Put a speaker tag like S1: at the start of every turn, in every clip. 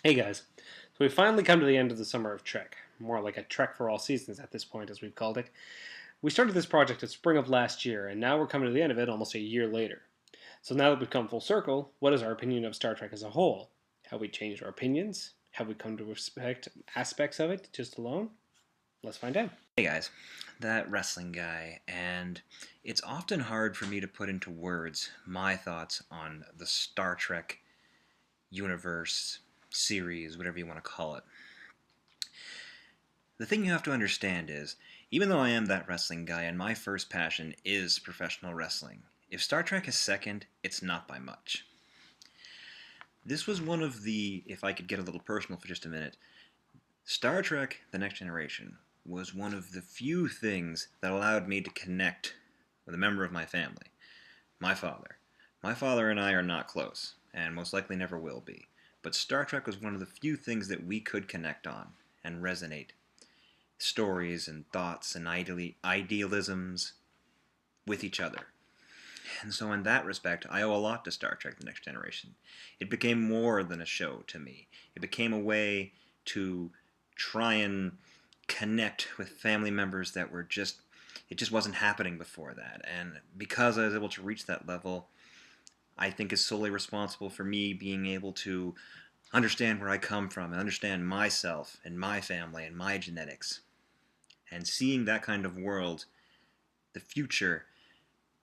S1: Hey guys, so we finally come to the end of the summer of Trek, more like a Trek for all seasons at this point, as we've called it. We started this project in spring of last year, and now we're coming to the end of it almost a year later. So now that we've come full circle, what is our opinion of Star Trek as a whole? Have we changed our opinions? Have we come to respect aspects of it just alone? Let's find out.
S2: Hey guys, that wrestling guy, and it's often hard for me to put into words my thoughts on the Star Trek universe, series, whatever you want to call it. The thing you have to understand is, even though I am that wrestling guy and my first passion is professional wrestling, if Star Trek is second, it's not by much. This was one of the, if I could get a little personal for just a minute, Star Trek The Next Generation was one of the few things that allowed me to connect with a member of my family, my father. My father and I are not close, and most likely never will be, but Star Trek was one of the few things that we could connect on and resonate stories and thoughts and idealisms with each other. And so in that respect, I owe a lot to Star Trek The Next Generation. It became more than a show to me. It became a way to try and connect with family members that were it just wasn't happening before that. And because I was able to reach that level, I think is solely responsible for me being able to understand where I come from and understand myself and my family and my genetics. And seeing that kind of world, the future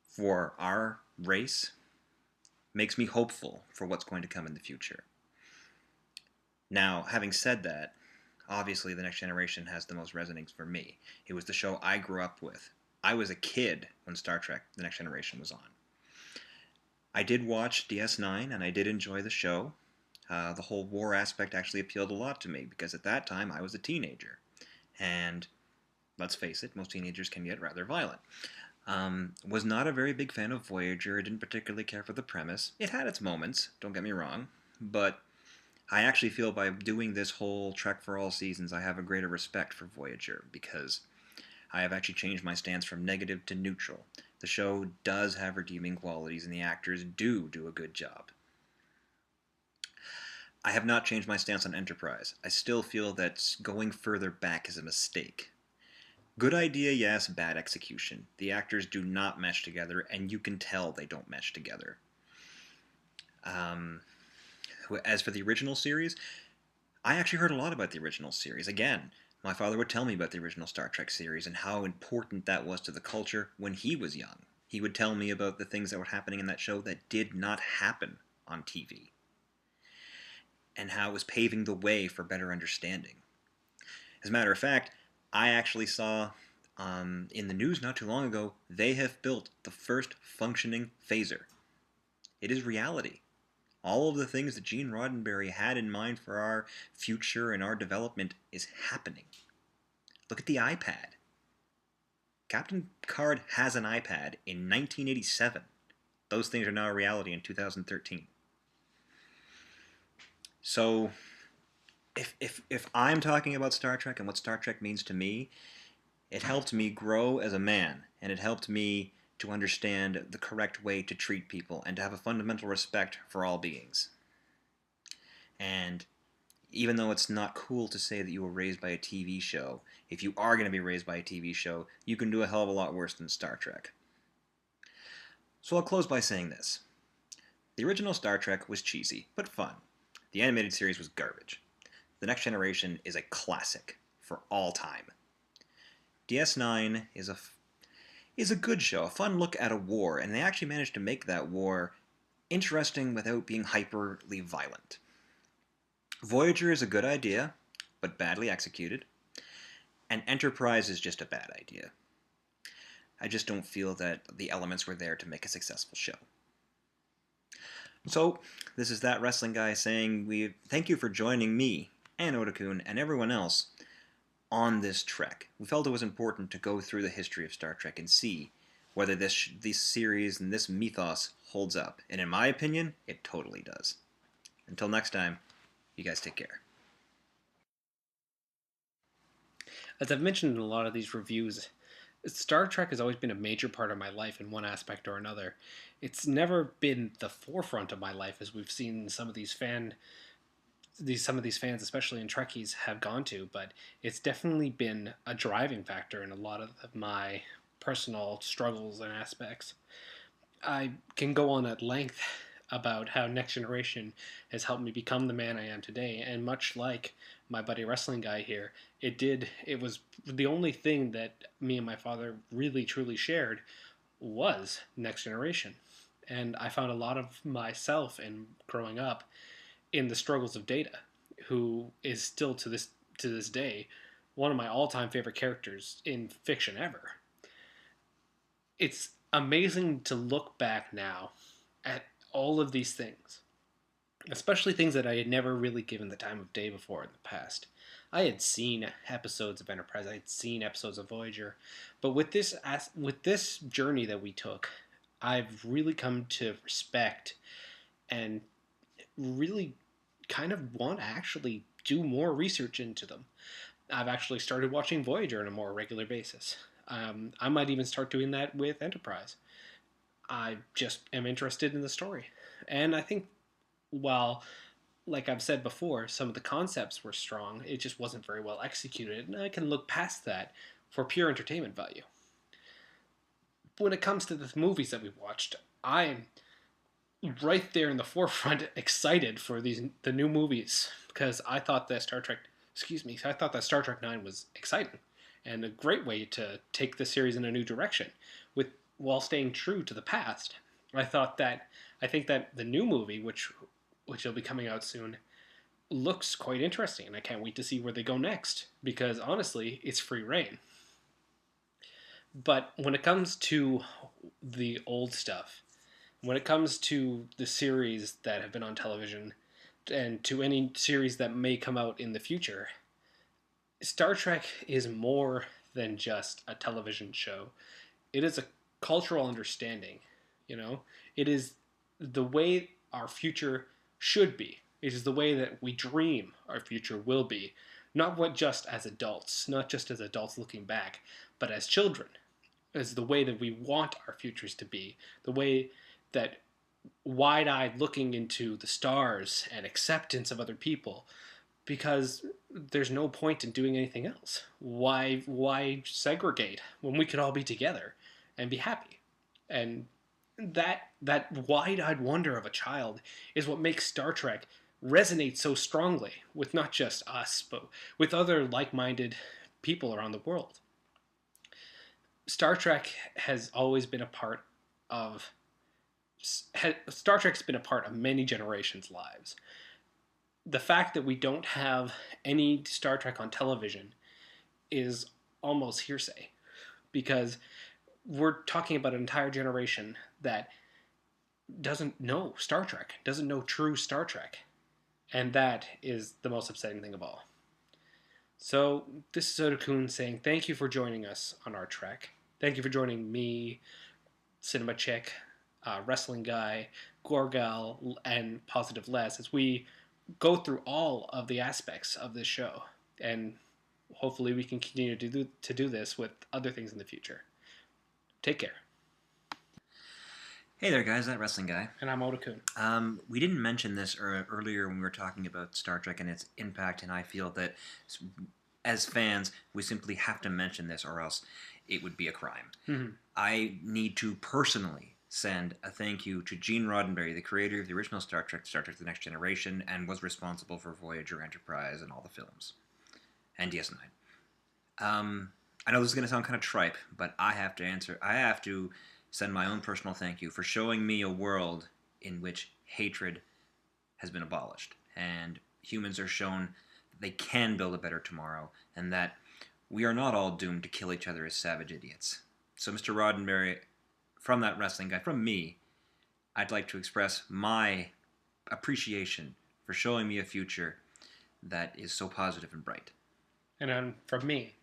S2: for our race, makes me hopeful for what's going to come in the future. Now, having said that, obviously The Next Generation has the most resonance for me. It was the show I grew up with. I was a kid when Star Trek The Next Generation was on. I did watch DS9 and I did enjoy the show. The whole war aspect actually appealed a lot to me because at that time I was a teenager. And let's face it, most teenagers can get rather violent. Was not a very big fan of Voyager. I didn't particularly care for the premise. It had its moments, don't get me wrong, but I actually feel by doing this whole Trek for all seasons, I have a greater respect for Voyager because I have actually changed my stance from negative to neutral. The show does have redeeming qualities and the actors do a good job. I have not changed my stance on Enterprise. I still feel that going further back is a mistake. Good idea, yes, bad execution. The actors do not mesh together, and you can tell they don't mesh together. As for the original series, I actually heard a lot about the original series. Again, my father would tell me about the original Star Trek series and how important that was to the culture when he was young. He would tell me about the things that were happening in that show that did not happen on TV, and how it was paving the way for better understanding. As a matter of fact, I actually saw in the news not too long ago, they have built the first functioning phaser. It is reality. All of the things that Gene Roddenberry had in mind for our future and our development is happening. Look at the iPad. Captain Picard has an iPad in 1987. Those things are now a reality in 2013. So, if I'm talking about Star Trek and what Star Trek means to me, it helped me grow as a man, and it helped me to understand the correct way to treat people and to have a fundamental respect for all beings. And even though it's not cool to say that you were raised by a TV show, if you are going to be raised by a TV show, you can do a hell of a lot worse than Star Trek. So I'll close by saying this. The original Star Trek was cheesy, but fun. The animated series was garbage. The Next Generation is a classic for all time. DS9 is a good show, a fun look at a war, and they actually managed to make that war interesting without being hyperly violent. Voyager is a good idea, but badly executed, and Enterprise is just a bad idea. I just don't feel that the elements were there to make a successful show. So, this is that wrestling guy saying thank you for joining me, and ota-kun, and everyone else on this trek. We felt it was important to go through the history of Star Trek and see whether this series and this mythos holds up. And in my opinion, it totally does. Until next time, you guys take care.
S1: As I've mentioned in a lot of these reviews, Star Trek has always been a major part of my life in one aspect or another. It's never been the forefront of my life as we've seen in some of these fan some of these fans, especially in Trekkies, have gone to, but it's definitely been a driving factor in a lot of my personal struggles and aspects. I can go on at length about how Next Generation has helped me become the man I am today, and much like my buddy wrestling guy here, it was the only thing that me and my father really truly shared was Next Generation. And I found a lot of myself in growing up in the struggles of Data, who is still to this day one of my all-time favorite characters in fiction ever. It's amazing to look back now at all of these things, especially things that I had never really given the time of day before in the past. I had seen episodes of Enterprise, I had seen episodes of Voyager, but with this journey that we took, I've really come to respect and really kind of want to actually do more research into them. I've actually started watching Voyager on a more regular basis. I might even start doing that with Enterprise. I just am interested in the story. And I think, while, like I've said before, some of the concepts were strong, it just wasn't very well executed, and I can look past that for pure entertainment value. When it comes to the movies that we've watched, I'm right there in the forefront, excited for the new movies, because I thought that Star Trek 9 was exciting and a great way to take the series in a new direction with while staying true to the past. I think that the new movie, which will be coming out soon, looks quite interesting, and I can't wait to see where they go next, because honestly, it's free reign. But when it comes to the old stuff, when it comes to the series that have been on television, and to any series that may come out in the future, Star Trek is more than just a television show. It is a cultural understanding, you know? It is the way our future should be. It is the way that we dream our future will be. Not what just as adults, not just as adults looking back, but as children. As the way that we want our futures to be. The way that wide-eyed looking into the stars and acceptance of other people, because there's no point in doing anything else. Why segregate when we could all be together and be happy? And that wide-eyed wonder of a child is what makes Star Trek resonate so strongly with not just us, but with other like-minded people around the world. Star Trek has always been a part of Star Trek's been a part of many generations' lives. The fact that we don't have any Star Trek on television is almost hearsay, because we're talking about an entire generation that doesn't know Star Trek, doesn't know true Star Trek, and that is the most upsetting thing of all. So this is ota-kun saying thank you for joining us on our trek. Thank you for joining me, Cinema Chick, Wrestling Guy, Gorgal, and Positive Les as we go through all of the aspects of this show. And hopefully we can continue to do this with other things in the future. Take care.
S2: Hey there, guys. That Wrestling Guy.
S1: And I'm ota-kun.
S2: We didn't mention this earlier when we were talking about Star Trek and its impact, and I feel that as fans, we simply have to mention this, or else it would be a crime.
S1: Mm-hmm.
S2: I need to personally send a thank you to Gene Roddenberry, the creator of the original Star Trek The Next Generation, and was responsible for Voyager, Enterprise, and all the films. And DS9. I know this is going to sound kind of tripe, but I have to send my own personal thank you for showing me a world in which hatred has been abolished, and humans are shown that they can build a better tomorrow, and that we are not all doomed to kill each other as savage idiots. So, Mr. Roddenberry, from that Wrestling Guy, from me, I'd like to express my appreciation for showing me a future that is so positive and bright.
S1: And from me,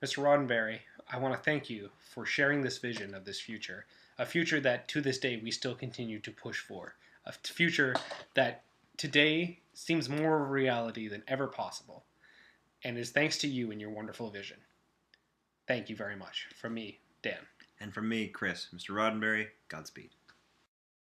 S1: Mr. Roddenberry, I want to thank you for sharing this vision of this future, a future that to this day we still continue to push for, a future that today seems more of a reality than ever possible, and is thanks to you and your wonderful vision. Thank you very much. From me, Dan.
S2: And from me, Chris. Mr. Roddenberry, Godspeed.